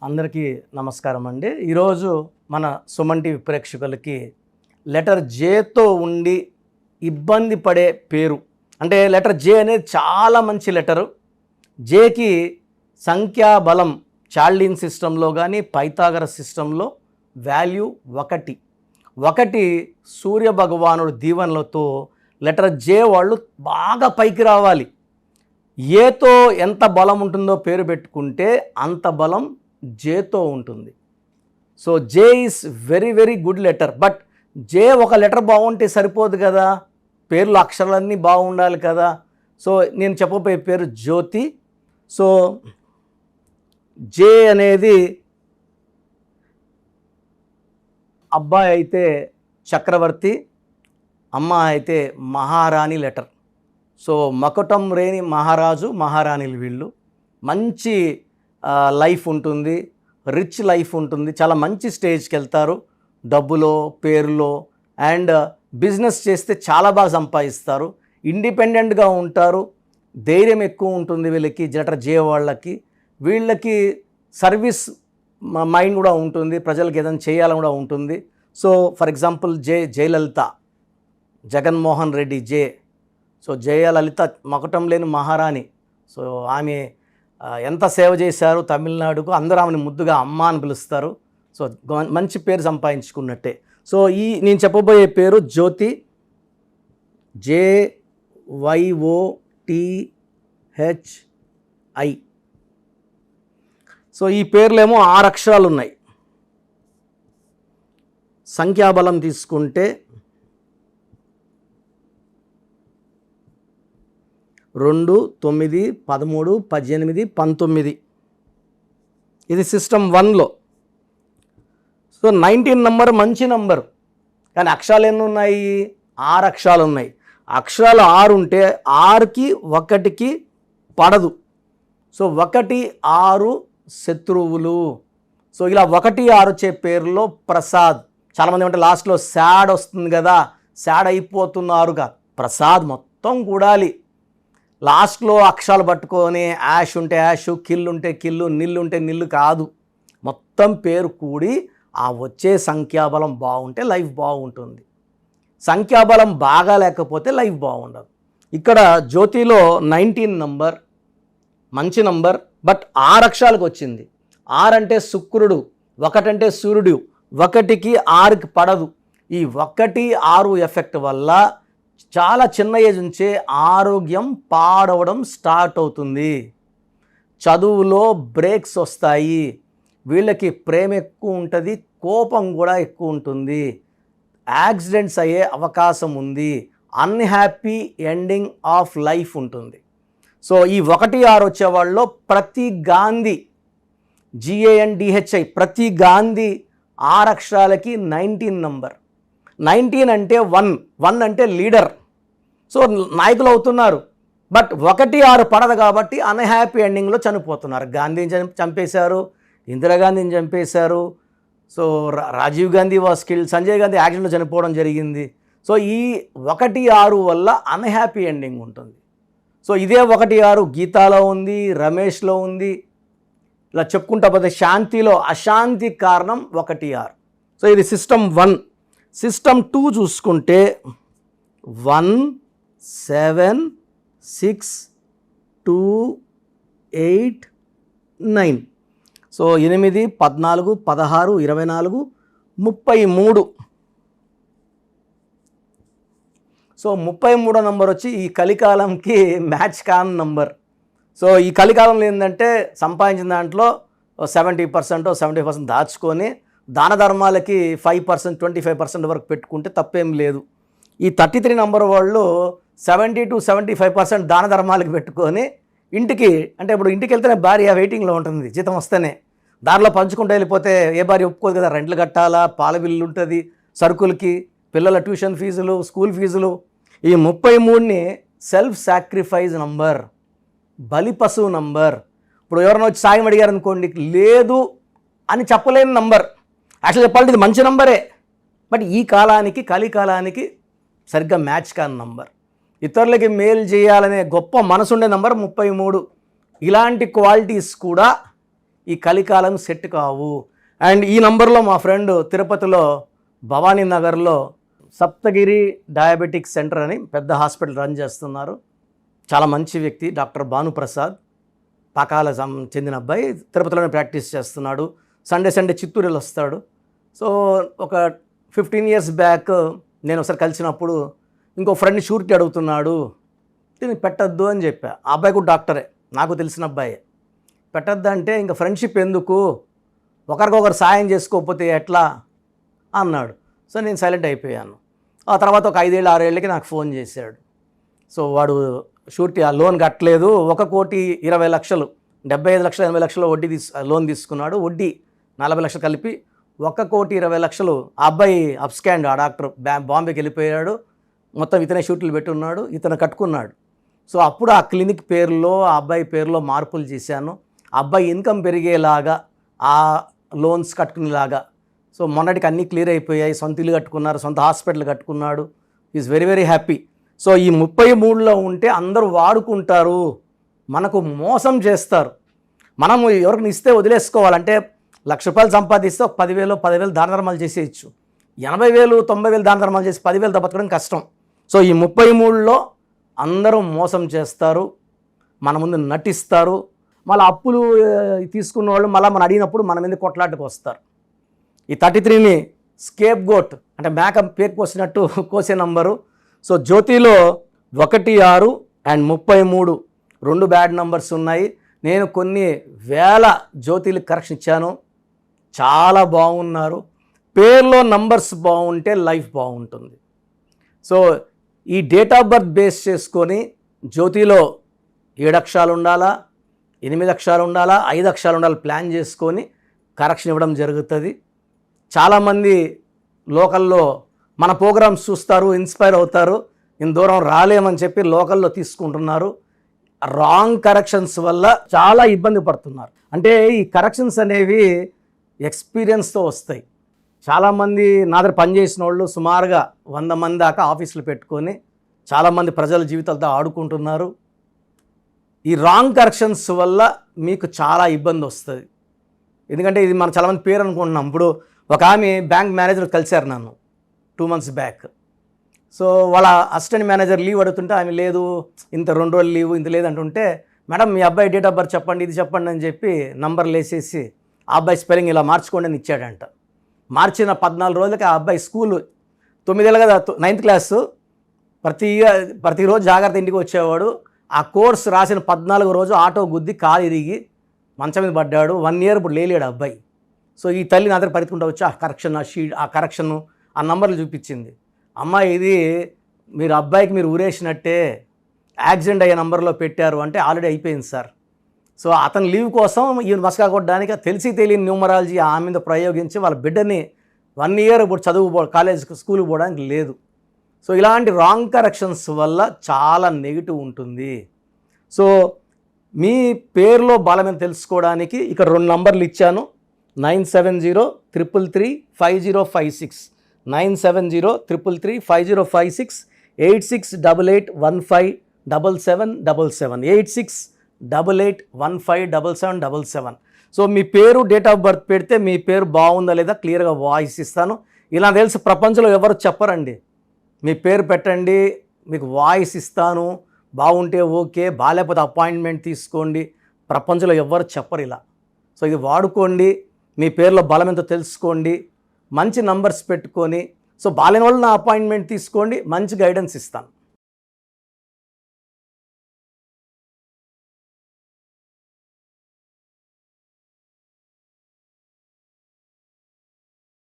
అందరికీ నమస్కారం అండి. ఈరోజు మన సుమన్ టీవీ ప్రేక్షకులకి లెటర్ జేతో ఉండి ఇబ్బంది పడే పేరు, అంటే లెటర్ జే అనేది చాలా మంచి లెటరు. జేకి సంఖ్యాబలం చార్లిన్ సిస్టంలో కానీ పైథాగరస్ సిస్టంలో వాల్యూ 1 సూర్య భగవానుడు దీవెనలతో లెటర్ జే వాళ్ళు బాగా పైకి రావాలి. ఏతో ఎంత బలం ఉంటుందో పేరు పెట్టుకుంటే అంత బలం జేతో ఉంటుంది. So J is very very good letter. But J ఒక లెటర్ బాగుంటే సరిపోదు కదా, పేర్లు అక్షరాలన్నీ బాగుండాలి కదా. సో నేను చెప్పబోయే పేరు జ్యోతి. సో జే అనేది అబ్బాయి అయితే చక్రవర్తి, అమ్మాయి అయితే మహారాణి లెటర్. సో మకుటం రేని మహారాజు మహారాణిలు వీళ్ళు. మంచి లైఫ్ ఉంటుంది, రిచ్ లైఫ్ ఉంటుంది, చాలా మంచి స్టేజ్కి వెళ్తారు డబ్బులో పేరులో. అండ్ బిజినెస్ చేస్తే చాలా బాగా సంపాదిస్తారు, ఇండిపెండెంట్గా ఉంటారు, ధైర్యం ఎక్కువ ఉంటుంది వీళ్ళకి. లెటర్ జే వాళ్ళకి వీళ్ళకి సర్వీస్ మైండ్ కూడా ఉంటుంది, ప్రజలకు ఏదైనా చేయాలని కూడా ఉంటుంది. So for example Jayalalitha, Jaganmohan Reddy J. So Jayalalitha మకుటం లేని మహారాణి. సో ఆమె ఎంత సేవ చేశారు తమిళనాడుకు, అందరూ ఆమెను ముద్దుగా అమ్మ అని పిలుస్తారు. సో మంచి పేరు సంపాదించుకున్నట్టే. సో నేను చెప్పబోయే పేరు జ్యోతి, JYOTHI. సో ఈ పేర్లేమో 6 అక్షరాలు ఉన్నాయి. సంఖ్యాబలం తీసుకుంటే 2, 9, 13, 18, 19. ఇది సిస్టమ్ 1లో. సో 19 నంబర్ మంచి నంబర్, కానీ అక్షరాలు ఎన్ని ఉన్నాయి? 6 అక్షరాలు ఉన్నాయి. అక్షరాలు 6 ఉంటే 6కి 1కి పడదు. సో 1, 6 శత్రువులు. సో ఇలా 1, 6 వచ్చే పేరులో ప్రసాద్. చాలామంది ఏమంటే లాస్ట్లో శాడ్ వస్తుంది కదా, శాడ్ అయిపోతున్నారుగా. ప్రసాద్ మొత్తం కూడాలి. లాస్ట్లో అక్షరాలు పట్టుకొని యాష్ ఉంటే యాష్, కిల్ ఉంటే కిల్లు, నిల్లు ఉంటే నిల్లు కాదు. మొత్తం పేరు కూడి ఆ వచ్చే సంఖ్యాబలం బాగుంటే లైఫ్ బాగుంటుంది. సంఖ్యాబలం బాగా లేకపోతే లైఫ్ బాగుండదు. ఇక్కడ జ్యోతిలో 19 నంబర్ మంచి నంబర్, బట్ 6 అక్షరాలకు వచ్చింది. 6 అంటే శుక్రుడు, 1 అంటే సూర్యుడు, 1కి 6కి పడదు. ఈ 1, 6 ఎఫెక్ట్ వల్ల చాలా చిన్న ఏజ్ నుంచే ఆరోగ్యం పాడవడం స్టార్ట్ అవుతుంది. చదువులో బ్రేక్స్ వస్తాయి. వీళ్ళకి ప్రేమ ఎక్కువ ఉంటుంది, కోపం కూడా ఎక్కువ ఉంటుంది. యాక్సిడెంట్స్ అయ్యే అవకాశం ఉంది. అన్హ్యాపీ ఎండింగ్ ఆఫ్ లైఫ్ ఉంటుంది. సో ఈ 1, 6 వచ్చేవాళ్ళలో ప్రతి గాంధీ, GANDHI, ప్రతి గాంధీ 6 అక్షరాలకి 19 నంబర్. 19 అంటే 1 అంటే లీడర్. సో నాయకులు అవుతున్నారు. బట్ 1, 6 పడదు కాబట్టి అన్హ్యాపీ ఎండింగ్లో చనిపోతున్నారు. గాంధీని చంపేశారు, ఇందిరాగాంధీని చంపేశారు. So Rajiv Gandhi was killed, Sanjay Gandhi యాక్సిడెంట్లో చనిపోవడం జరిగింది. సో ఈ 1, 6 వల్ల అన్హ్యాపీ ఎండింగ్ ఉంటుంది. సో ఇదే 1, 6 గీతాలో ఉంది, రమేష్లో ఉంది. ఇలా చెప్పుకుంటా పోతే శాంతిలో అశాంతి కారణం 1, 6. సో ఇది సిస్టమ్ 1. సిస్టమ్ 2 చూసుకుంటే 1, 7, 6, 2, 8, 9. సో 8, 14, 16, 24, 33. సో 33 నంబర్ వచ్చి ఈ కలికాలంకి మ్యాచ్ కాని నంబర్. సో ఈ కలికాలంలో ఏంటంటే సంపాదించిన దాంట్లో 70%, 75% దాచుకొని దాన ధర్మాలకి 5%, 25% వరకు పెట్టుకుంటే తప్పేం లేదు. ఈ 33 నంబర్ వాళ్ళు 70 to 75% దాన ధర్మాలకి పెట్టుకొని ఇంటికి, అంటే ఇప్పుడు ఇంటికి వెళ్తేనే భార్య వెయిటింగ్లో ఉంటుంది, జీతం వస్తేనే. దారిలో పంచుకుంటూ వెళ్ళిపోతే ఏ భార్య ఒప్పుకోదు కదా. రెంట్లు కట్టాలా, పాల బిల్లు ఉంటుంది, సరుకులకి, పిల్లల ట్యూషన్ ఫీజులు, స్కూల్ ఫీజులు. ఈ 33ని సెల్ఫ్ సాక్రిఫైస్ నంబర్, బలి పశువు నంబర్. ఇప్పుడు ఎవరైనా వచ్చి సాయం అడిగారు అనుకోండి, లేదు అని చెప్పలేని నంబర్. యాక్చువల్ చెప్పాలంటే ఇది మంచి నంబరే, బట్ ఈ కాలానికి, కలికాలానికి సరిగ్గా మ్యాచ్ కాని నంబర్. ఇతరులకి మేలు చేయాలనే గొప్ప మనసుండే నంబర్ 33. ఇలాంటి క్వాలిటీస్ కూడా ఈ కలికాలం సెట్ కావు. అండ్ ఈ నంబర్లో మా ఫ్రెండ్ తిరుపతిలో భవానీ నగర్లో సప్తగిరి డయాబెటిక్ సెంటర్ అని పెద్ద హాస్పిటల్ రన్ చేస్తున్నారు. చాలా మంచి వ్యక్తి, డాక్టర్ భానుప్రసాద్, పాకాల చెందిన అబ్బాయి, తిరుపతిలోనే ప్రాక్టీస్ చేస్తున్నాడు. సండే చిత్తూరులో వస్తాడు. సో ఒక 15 years బ్యాక్ నేను ఒకసారి కలిసినప్పుడు ఇంకో ఫ్రెండ్ షూరిటీ అడుగుతున్నాడు, దీన్ని పెట్టద్దు అని చెప్పా. ఆ అబ్బాయి కూడా డాక్టరే, నాకు తెలిసిన అబ్బాయే. పెట్టద్దు అంటే ఇంకా ఫ్రెండ్షిప్ ఎందుకు, ఒకరికొకరు సాయం చేసుకోకపోతే ఎట్లా అన్నాడు. సో నేను సైలెంట్ అయిపోయాను. ఆ తర్వాత ఒక 5-6 ఏళ్ళకి నాకు ఫోన్ చేశాడు. సో వాడు షూరిటీ ఆ లోన్ కట్టలేదు, 1,20,00,000 75 లక్షలు 80 లక్షలు వడ్డీ లోన్ తీసుకున్నాడు. వడ్డీ 40 లక్షలు కలిపి 1,20,00,000. ఆ అబ్బాయి అప్స్కాండ్, ఆ డాక్టర్ బాంబేకి వెళ్ళిపోయాడు. మొత్తం ఇతనే షూట్లు పెట్టున్నాడు, ఇతను కట్టుకున్నాడు. సో అప్పుడు ఆ క్లినిక్ పేరులో ఆ అబ్బాయి పేరులో మార్పులు చేశాను. ఆ అబ్బాయి ఇన్కమ్ పెరిగేలాగా, ఆ లోన్స్ కట్టుకునేలాగా. సో మొన్నటికి అన్నీ క్లియర్ అయిపోయాయి, సొంత ఇల్లు కట్టుకున్నారు, సొంత హాస్పిటల్ కట్టుకున్నాడు. Is very very happy. So ఈ 33లో ఉంటే అందరూ వాడుకుంటారు, మనకు మోసం చేస్తారు. మనం ఎవరికైనా ఇస్తే వదిలేసుకోవాలంటే ₹1,00,000 సంపాదిస్తే ఒక 10,000 దాన ధర్మాలు చేసేయచ్చు. 80,000 90,000 దాన ధర్మాలు చేసి 10,000తో బతకడం కష్టం. సో ఈ 33లో అందరూ మోసం చేస్తారు, మన ముందు నటిస్తారు. మళ్ళీ అప్పులు తీసుకున్న వాళ్ళు మళ్ళీ మనం అడిగినప్పుడు మన మీద కొట్లాటకు వస్తారు. ఈ 33ని స్కేప్ గోట్ అంటే మేక పేరు కోసినట్టు కోసే నంబరు. సో జ్యోతిలో 1, 6 అండ్ 33 2 బ్యాడ్ నంబర్స్ ఉన్నాయి. నేను కొన్ని వేల జ్యోతిలు కరెక్షన్ ఇచ్చాను, చాలా బాగున్నారు. పేర్లో నంబర్స్ బాగుంటే లైఫ్ బాగుంటుంది. సో ఈ డేట్ ఆఫ్ బర్త్ బేస్ చేసుకొని జ్యోతిలో 7 అక్షరాలు ఉండాలా, 8 అక్షరాలు ఉండాలా, 5 అక్షరాలు ఉండాలి ప్లాన్ చేసుకొని కరెక్షన్ ఇవ్వడం జరుగుతుంది. చాలామంది లోకల్లో మన ప్రోగ్రామ్స్ చూస్తారు, ఇన్స్పైర్ అవుతారు, ఇంత దూరం రాలేమని చెప్పి లోకల్లో తీసుకుంటున్నారు. రాంగ్ కరెక్షన్స్ వల్ల చాలా ఇబ్బంది పడుతున్నారు. అంటే ఈ కరెక్షన్స్ అనేవి ఎక్స్పీరియన్స్తో వస్తాయి. చాలామంది నా దగ్గర పనిచేసిన వాళ్ళు సుమారుగా 100 మంది దాకా ఆఫీసులు పెట్టుకొని చాలామంది ప్రజల జీవితాలతో ఆడుకుంటున్నారు. ఈ రాంగ్ కరెక్షన్స్ వల్ల మీకు చాలా ఇబ్బంది వస్తుంది. ఎందుకంటే ఇది మనం చాలామంది పేరు అనుకుంటున్నాం. ఇప్పుడు ఒక ఆమె బ్యాంక్ మేనేజర్ కలిశారు నన్ను 2 months బ్యాక్. సో వాళ్ళ అసిస్టెంట్ మేనేజర్ లీవ్ అడుగుతుంటే ఆమె లేదు, ఇంత 2 రోజులు లీవు ఇంత లేదంటుంటే, మేడం మీ అబ్బాయి డేట్ ఆఫ్ బర్త్ చెప్పండి, ఇది చెప్పండి అని చెప్పి నంబర్లు వేసేసి ఆ అబ్బాయి స్పెల్లింగ్ ఇలా మార్చుకోండి అని ఇచ్చాడంట. మార్చిన 14 రోజులకి ఆ అబ్బాయి స్కూల్ 9 ఏళ్ళు కదా, 9th క్లాసు, ప్రతిరోజు జాగ్రత్త ఇంటికి వచ్చేవాడు. ఆ కోర్స్ రాసిన 14వ రోజు ఆటో గుద్ది కాలు ఇరిగి మంచం మీద పడ్డాడు. 1 year ఇప్పుడు లేలేడు అబ్బాయి. సో ఈ తల్లి నా దగ్గర పరిగెత్తుకుంటూ వచ్చి ఆ కరెక్షన్ ఆ నంబర్లు చూపించింది. అమ్మ ఇది మీరు అబ్బాయికి మీరు ఊరేసినట్టే, యాక్సిడెంట్ అయ్యే నంబర్లో పెట్టారు అంటే ఆల్రెడీ అయిపోయింది సార్. సో అతని లీవ్ కోసం ఈయన మస్కా కొట్టడానికి తెలియని న్యూమరాలజీ ఆమె మీద ప్రయోగించి వాళ్ళ బిడ్డని 1 year ఇప్పుడు స్కూల్కి పోవడానికి లేదు. సో ఇలాంటి రాంగ్ కరెక్షన్స్ వల్ల చాలా నెగిటివ్ ఉంటుంది. సో మీ పేరులో బలమైన తెలుసుకోవడానికి ఇక్కడ 2 నంబర్లు ఇచ్చాను. 9703335056 9703335056 8688157777 8688157777. సో మీ పేరు డేట్ ఆఫ్ బర్త్ పెడితే మీ పేరు బాగుందా లేదా క్లియర్గా వాయిస్ ఇస్తాను. ఇలా తెలిసి ప్రపంచంలో ఎవరు చెప్పరండి. మీ పేరు పెట్టండి, మీకు వాయిస్ ఇస్తాను, బాగుంటే ఓకే, బాగాలేకపోతే అపాయింట్మెంట్ తీసుకోండి. ప్రపంచంలో ఎవరు చెప్పరు ఇలా. సో ఇది వాడుకోండి, మీ పేరులో బలం ఎంతో తెలుసుకోండి, మంచి నంబర్స్ పెట్టుకొని. సో బాలేని వాళ్ళు నా అపాయింట్మెంట్ తీసుకోండి, మంచి గైడెన్స్ ఇస్తాను.